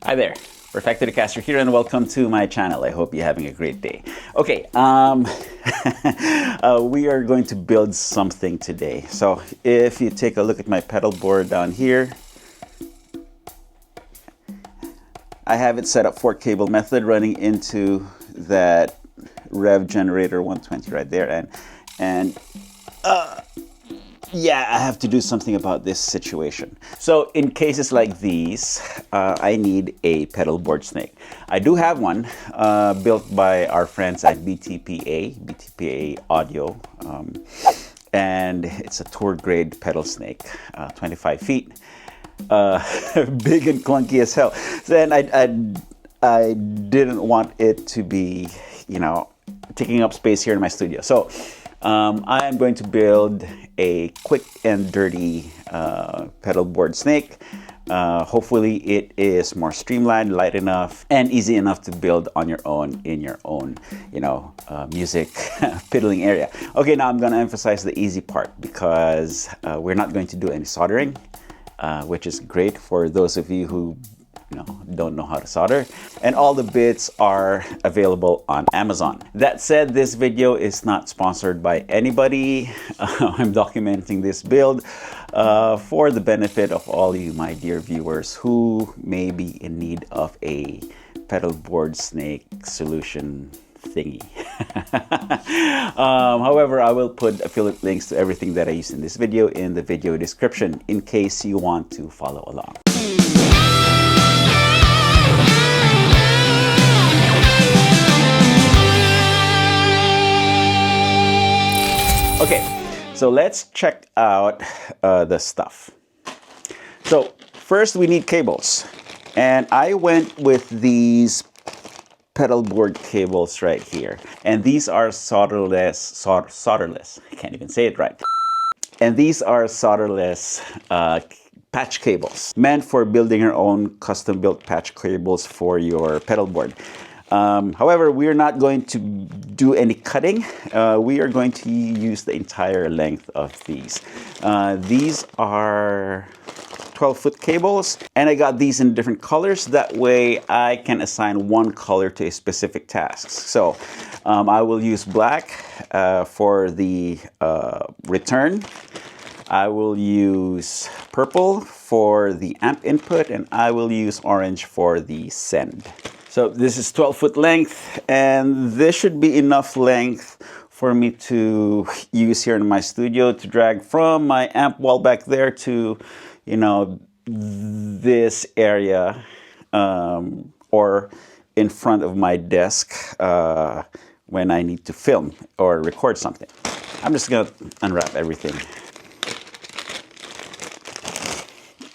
Hi there, Perfecto Castro here, and welcome to my channel. I hope you're having a great day. Okay, we are going to build something today. So if you take a look at my pedal board down here, I have it set up for cable method running into that rev generator 120 right there, and yeah, I have to do something about this situation. So in cases like these, I need a pedal board snake. I do have one built by our friends at BTPA Audio, and it's a tour grade pedal snake, 25 feet, big and clunky as hell. And I didn't want it to be, taking up space here in my studio. So I am going to build a quick and dirty pedal board snake. Hopefully it is more streamlined, light enough, and easy enough to build on your own in your own, music fiddling area. Okay, now I'm going to emphasize the easy part because we're not going to do any soldering, which is great for those of you who don't know how to solder, and all the bits are available on Amazon. That said, this video is not sponsored by anybody. I'm documenting this build for the benefit of all you, my dear viewers, who may be in need of a pedal board snake solution thingy. However, I will put affiliate links to everything that I use in this video in the video description in case you want to follow along. Okay, so let's check out the stuff. So first we need cables, and I went with these pedal board cables right here, and these are solderless. I can't even say it right. And these are solderless patch cables, meant for building your own custom-built patch cables for your pedal board. However, we're not going to do any cutting. We are going to use the entire length of these. These are 12-foot cables, and I got these in different colors. That way I can assign one color to a specific task. So I will use black for the return. I will use purple for the amp input, and I will use orange for the send. So this is 12-foot length, and this should be enough length for me to use here in my studio to drag from my amp wall back there to, this area or in front of my desk when I need to film or record something. I'm just gonna unwrap everything.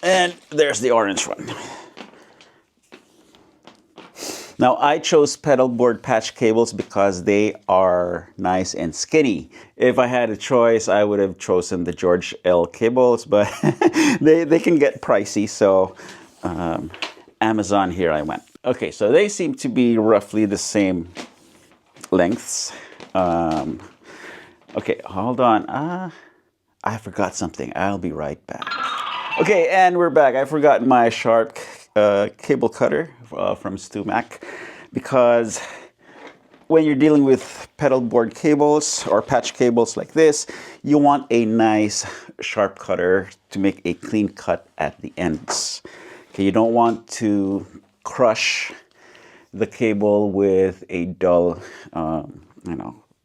And there's the orange one. Now, I chose pedal board patch cables because they are nice and skinny. If I had a choice, I would have chosen the George L cables, but they can get pricey, so Amazon, here I went. Okay, so they seem to be roughly the same lengths. Okay, hold on. I forgot something. I'll be right back. Okay, and we're back. I forgot my sharp cable cutter from Stu Mac, because when you're dealing with pedal board cables or patch cables like this, you want a nice sharp cutter to make a clean cut at the ends. Okay, you don't want to crush the cable with a dull,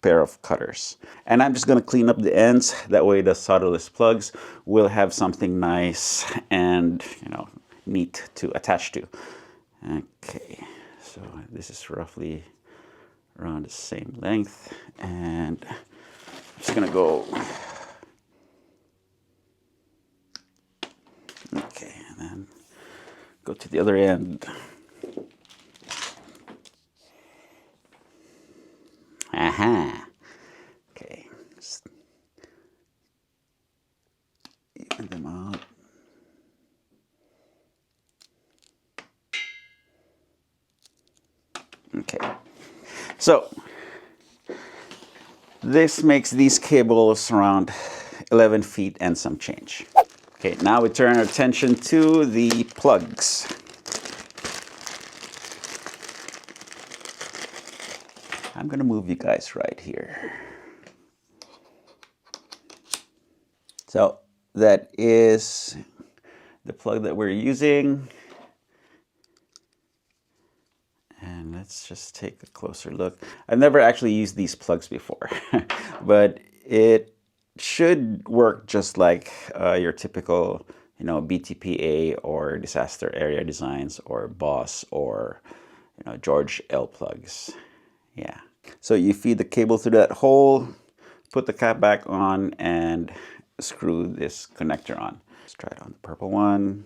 pair of cutters. And I'm just going to clean up the ends. That way the solderless plugs will have something nice and, neat to attach to. Okay, so this is roughly around the same length, and I'm just gonna go. Okay, and then go to the other end. Aha. Okay, just even them out. Okay, so this makes these cables around 11 feet and some change. Okay, now we turn our attention to the plugs. I'm gonna move you guys right here. So that is the plug that we're using. And let's just take a closer look. I've never actually used these plugs before, but it should work just like your typical, BTPA or Disaster Area Designs or Boss or, George L plugs. Yeah. So you feed the cable through that hole, put the cap back on, and screw this connector on. Let's try it on the purple one.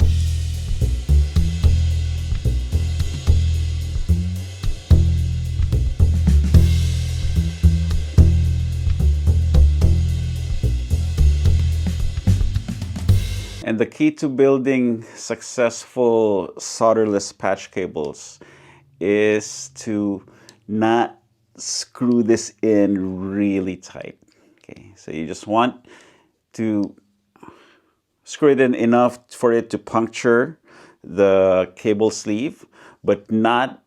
And the key to building successful solderless patch cables is to not screw this in really tight. Okay, so you just want to screw it in enough for it to puncture the cable sleeve, but not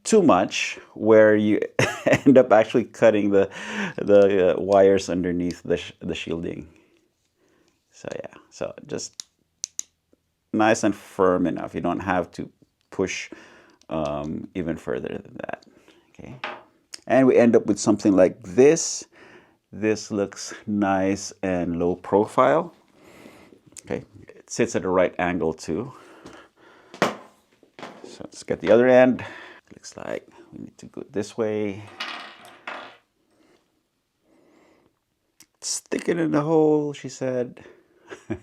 too much where you end up actually cutting the wires underneath the shielding. So yeah, so just nice and firm enough. You don't have to push even further than that. Okay, and we end up with something like this. This looks nice and low profile. Okay, it sits at the right angle too. So let's get the other end. Looks like we need to go this way. Stick it in the hole, she said. Let's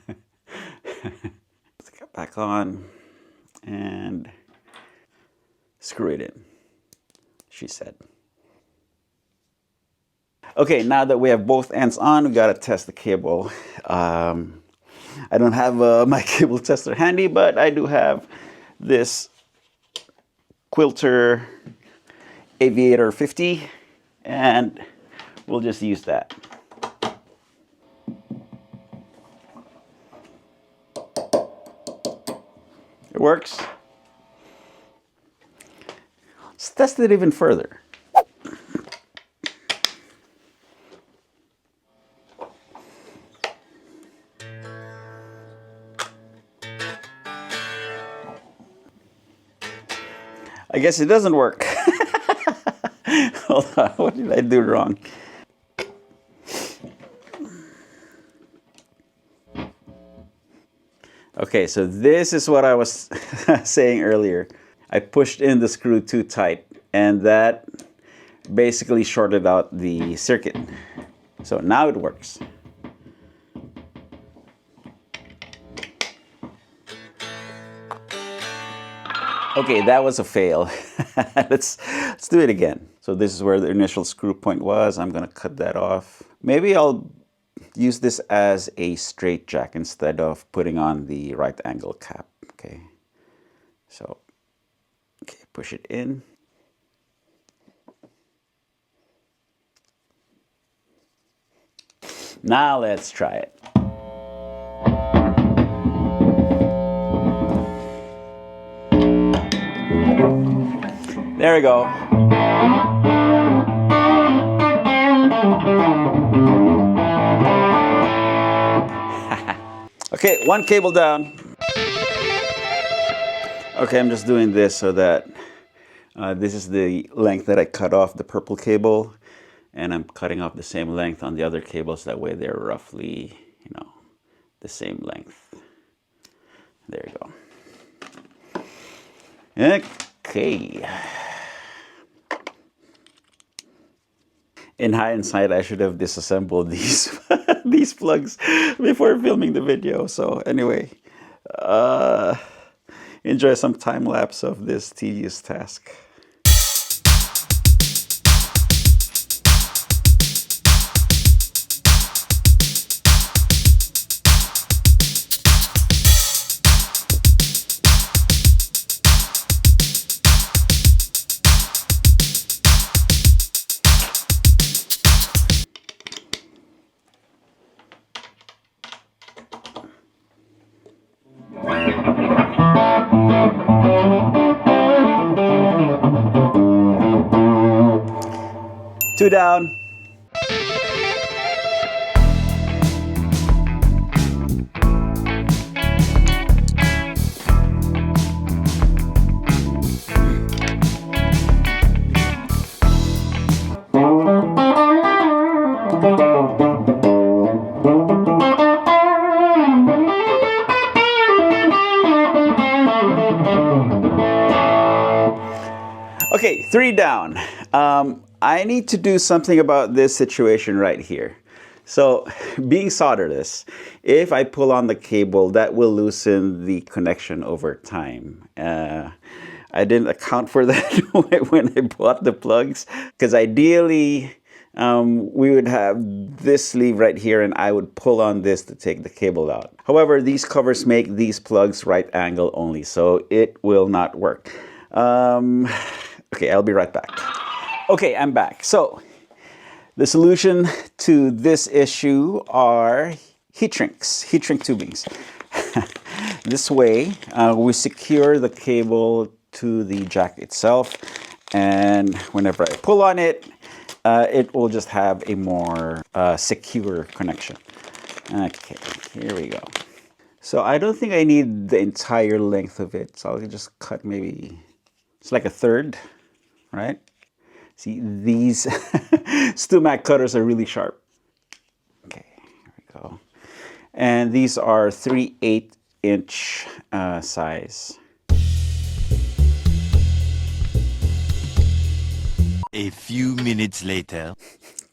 get back on and screw it in, she said. Okay, now that we have both ends on, we gotta test the cable. I don't have my cable tester handy, but I do have this Quilter Aviator 50, and we'll just use that. It works. Let's test it even further. I guess it doesn't work. Hold on, what did I do wrong? Okay, so this is what I was saying earlier. I pushed in the screw too tight, and that basically shorted out the circuit. So now it works. Okay, that was a fail. Let's do it again. So this is where the initial screw point was. I'm gonna cut that off. Maybe I'll use this as a straight jack instead of putting on the right angle cap. Okay, so okay, push it in. Now let's try it. There we go. Okay, one cable down. Okay, I'm just doing this so that this is the length that I cut off the purple cable, and I'm cutting off the same length on the other cables. That way they're roughly, the same length. There you go. Okay. In hindsight, I should have disassembled these these plugs before filming the video. So anyway, enjoy some time lapse of this tedious task. 2 down. Okay, 3 down. I need to do something about this situation right here. So, being solderless, if I pull on the cable, that will loosen the connection over time. I didn't account for that when I bought the plugs, because ideally we would have this sleeve right here and I would pull on this to take the cable out. However, these covers make these plugs right angle only, so it will not work. Okay, I'll be right back. Okay, I'm back. So, the solution to this issue are heat shrink tubings. This way, we secure the cable to the jack itself, and whenever I pull on it, it will just have a more secure connection. Okay, here we go. So I don't think I need the entire length of it, so I'll just cut maybe, it's like a third, right? See, these Stumac cutters are really sharp. Okay, here we go. And these are 3/8" size. A few minutes later.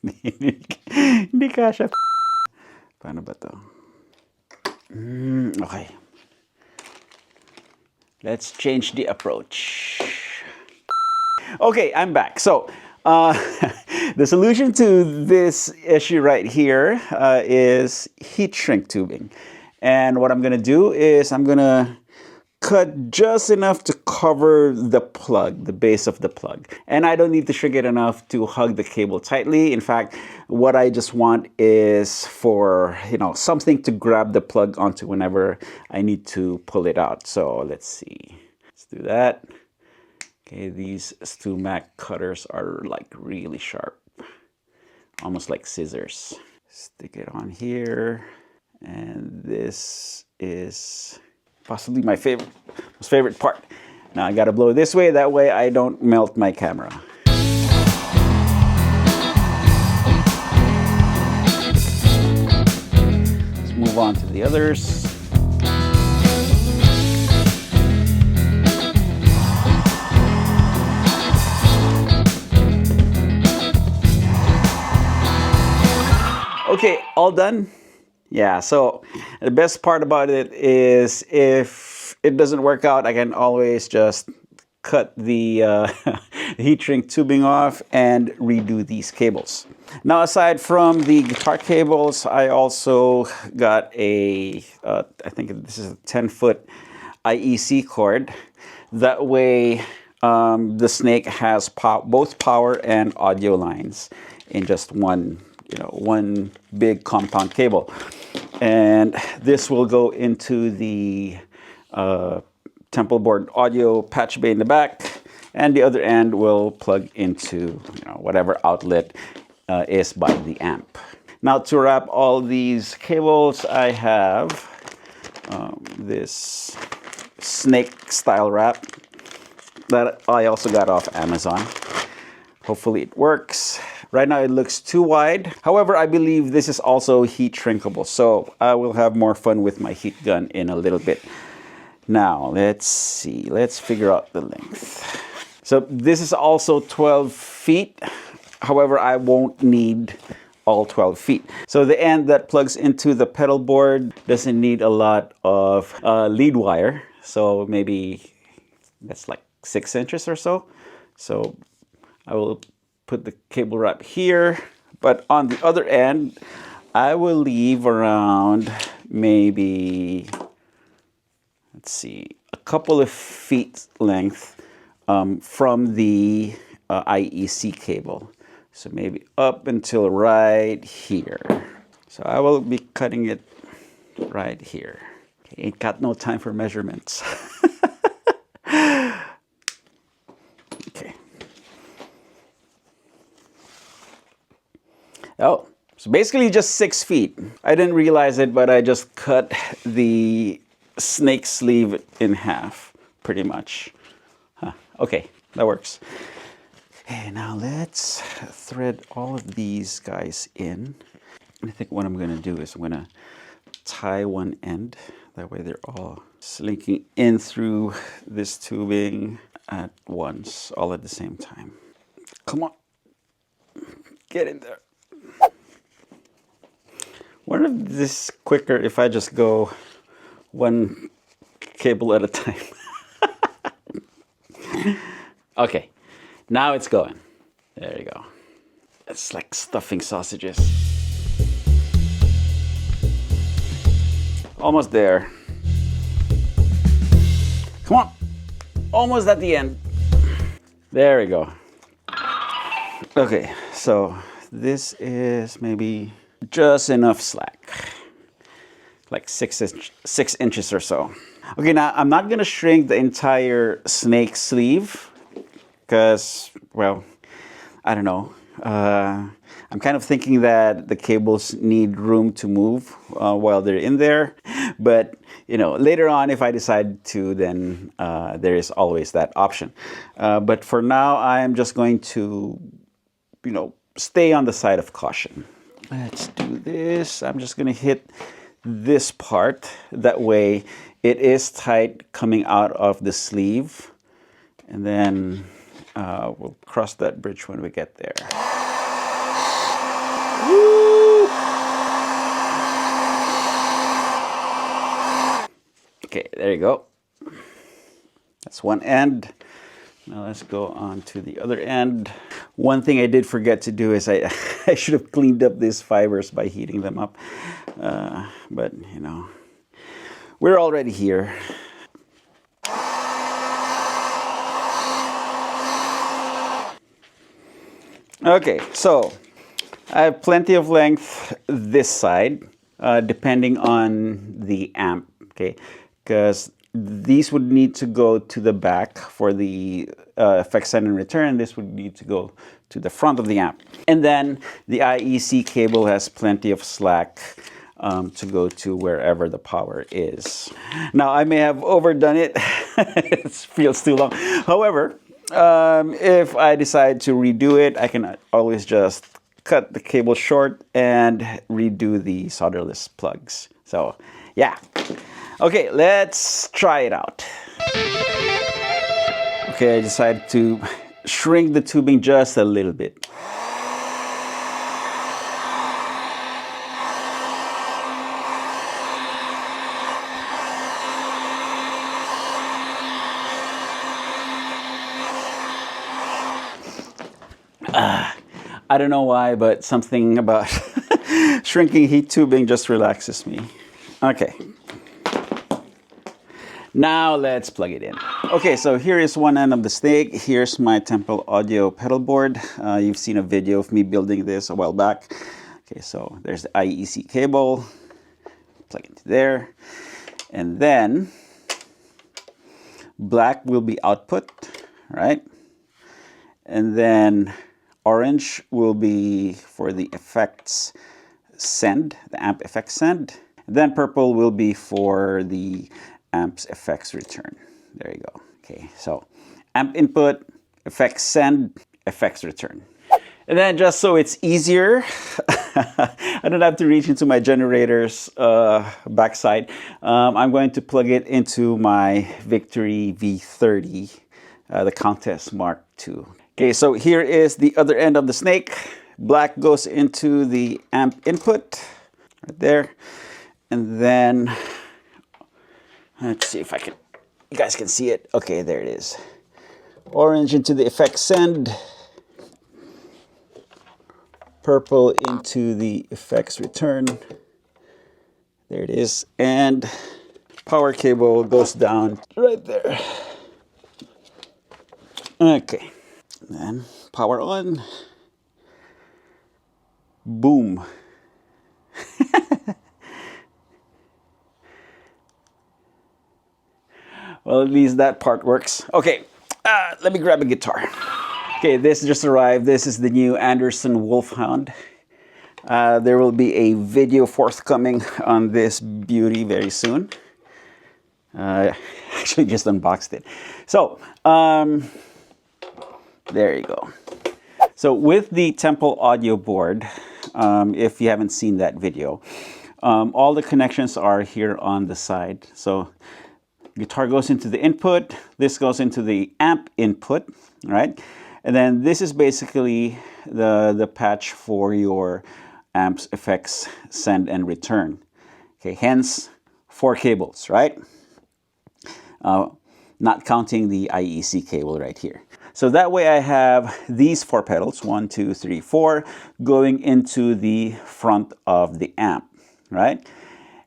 Hindi kasha. Paano ba to? Okay. Let's change the approach. Okay, I'm back. So, the solution to this issue right here is heat shrink tubing. And what I'm going to do is I'm going to cut just enough to cover the plug, the base of the plug. And I don't need to shrink it enough to hug the cable tightly. In fact, what I just want is for, something to grab the plug onto whenever I need to pull it out. So let's see. Let's do that. Okay, these Stumac cutters are like really sharp, almost like scissors. Stick it on here, and this is possibly my most favorite part. Now I gotta blow this way, that way I don't melt my camera. Let's move on to the others. Okay, all done? Yeah, so the best part about it is if it doesn't work out, I can always just cut the heat shrink tubing off and redo these cables. Now, aside from the guitar cables, I also got I think this is a 10-foot IEC cord. That way, the snake has both power and audio lines in just one big compound cable. And this will go into the temple board audio patch bay in the back, and the other end will plug into whatever outlet is by the amp. Now, to wrap all these cables, I have this snake style wrap that I also got off Amazon. Hopefully it works. Right now it looks too wide. However, I believe this is also heat shrinkable, so I will have more fun with my heat gun in a little bit. Now, let's see. Let's figure out the length. So this is also 12 feet. However, I won't need all 12 feet. So the end that plugs into the pedal board doesn't need a lot of lead wire. So maybe that's like 6 inches or so. So I will put the cable wrap here, but on the other end, I will leave around maybe, let's see, a couple of feet length from the IEC cable. So maybe up until right here. So I will be cutting it right here. Okay, ain't got no time for measurements. Okay. Oh, so basically just 6 feet. I didn't realize it, but I just cut the snake sleeve in half, pretty much. Huh. Okay, that works. Okay, now let's thread all of these guys in. I think what I'm gonna do is I'm gonna tie one end. That way they're all slinking in through this tubing at once, all at the same time. Come on, get in there. Wonder if this is quicker if I just go one cable at a time. Okay, now it's going. There you go. It's like stuffing sausages. Almost there. Come on, almost at the end. There we go. Okay, so this is maybe just enough slack, like 6 inches or so. Okay, now I'm not gonna shrink the entire snake sleeve because, well, I don't know. I'm kind of thinking that the cables need room to move while they're in there. But, you know, later on, if I decide to, then there is always that option. But for now, I'm just going to, you know, stay on the side of caution. Let's do this. I'm just going to hit this part. That way it is tight coming out of the sleeve. And then we'll cross that bridge when we get there. Woo! Okay, there you go. That's one end. Now let's go on to the other end. One thing I did forget to do is I should have cleaned up these fibers by heating them up. But, you know, we're already here. Okay, so I have plenty of length this side, depending on the amp, okay? Because these would need to go to the back for the effect send and return. This would need to go to the front of the amp. And then the IEC cable has plenty of slack to go to wherever the power is. Now, I may have overdone it. It feels too long. However, if I decide to redo it, I can always just cut the cable short and redo the solderless plugs. So, yeah. Okay, let's try it out. Okay, I decided to shrink the tubing just a little bit. I don't know why, but something about shrinking heat tubing just relaxes me. Okay. Now let's plug it in. Okay, so here is one end of the snake. Here's my Temple Audio pedal board. You've seen a video of me building this a while back. Okay, so there's the IEC cable. Plug it into there. And then black will be output, right? And then orange will be for the effects send, the amp effects send. And then purple will be for the amp's effects return. There you go. Okay, so amp input, effects send, effects return. And then just so it's easier, I don't have to reach into my generator's backside. I'm going to plug it into my Victory V30, the Countess Mark II. Okay, so here is the other end of the snake. Black goes into the amp input, right there. And then, let's see if you guys can see it. Okay, there it is. Orange into the effects send. Purple into the effects return. There it is. And power cable goes down right there. Okay. And then power on. Boom. Well, at least that part works. Okay, let me grab a guitar. Okay, this just arrived. This is the new Anderson Wolfhound. There will be a video forthcoming on this beauty very soon. Actually just unboxed it. So, there you go. So with the Temple audio board, if you haven't seen that video, all the connections are here on the side. So guitar goes into the input, this goes into the amp input, right? And then this is basically the patch for your amps, effects, send and return. Okay, hence 4 cables, right? Not counting the IEC cable right here. So that way I have these 4 pedals, 1, 2, 3, 4, going into the front of the amp, right?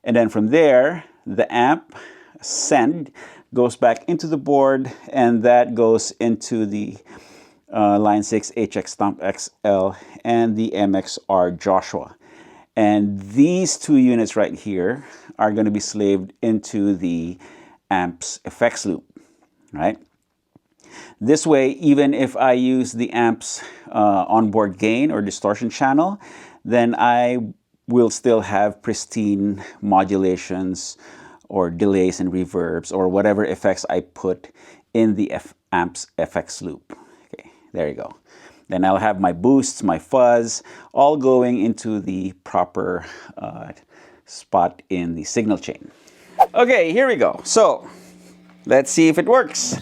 And then from there, the amp send goes back into the board, and that goes into the Line 6 HX Stomp XL and the MXR Joshua. And these 2 units right here are going to be slaved into the amp's effects loop, right? This way, even if I use the amp's onboard gain or distortion channel, then I will still have pristine modulations or delays and reverbs or whatever effects I put in the amp's FX loop. Okay, there you go. Then I'll have my boosts, my fuzz, all going into the proper spot in the signal chain. Okay, here we go. So, let's see if it works.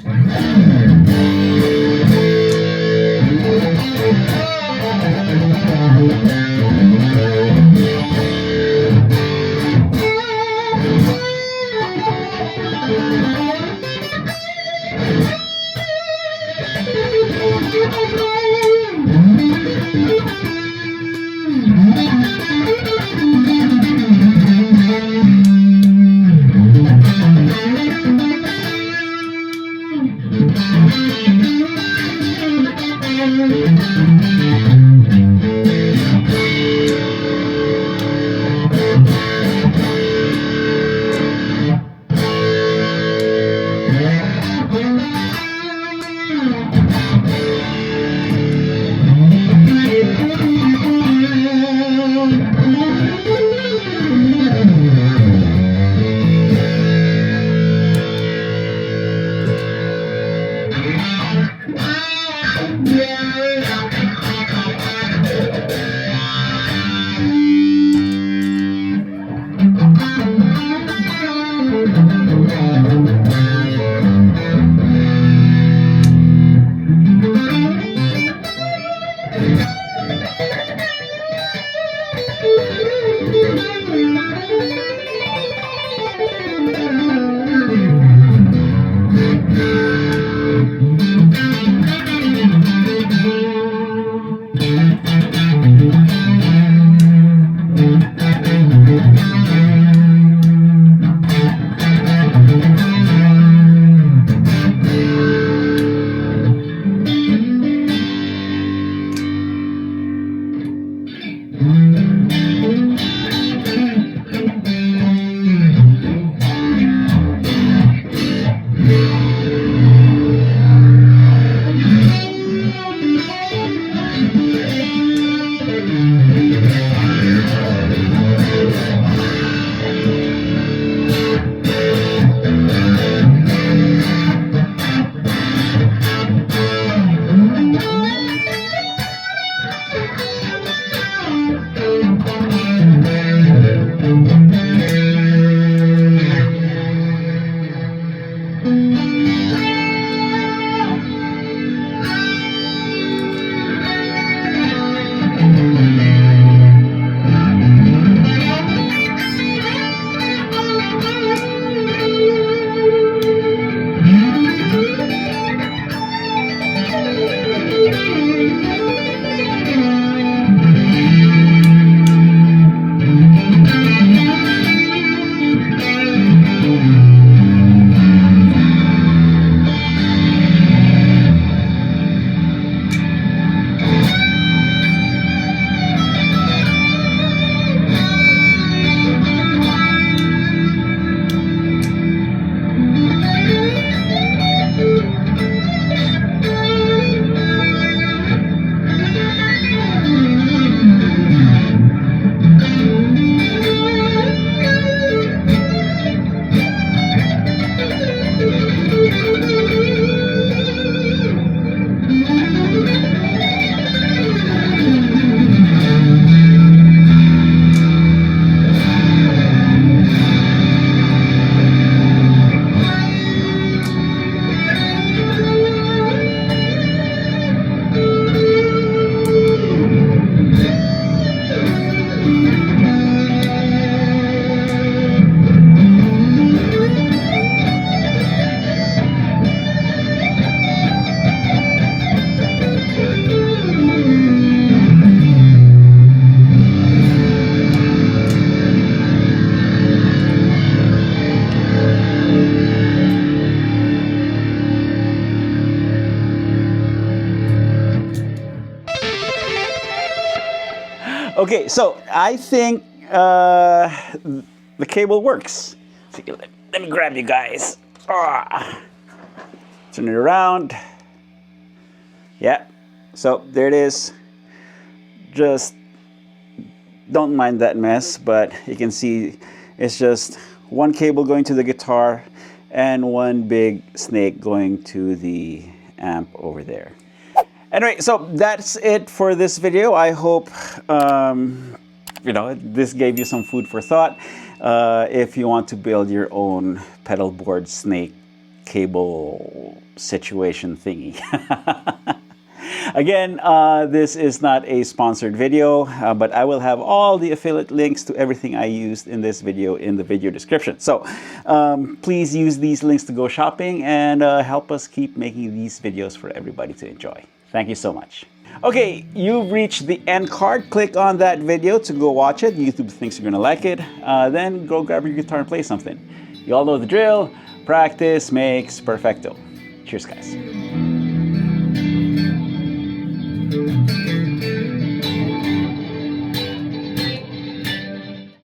Okay, so I think the cable works. So let me grab you guys. Turn it around. Yeah, so there it is. Just don't mind that mess, but you can see it's just one cable going to the guitar and one big snake going to the amp over there. Anyway, so that's it for this video. I hope this gave you some food for thought. If you want to build your own pedal board snake cable situation thingy. Again, this is not a sponsored video, but I will have all the affiliate links to everything I used in this video in the video description. So please use these links to go shopping and help us keep making these videos for everybody to enjoy. Thank you so much. Okay, you've reached the end card. Click on that video to go watch it. YouTube thinks you're gonna like it. Then go grab your guitar and play something. You all know the drill. Practice makes perfecto. Cheers, guys.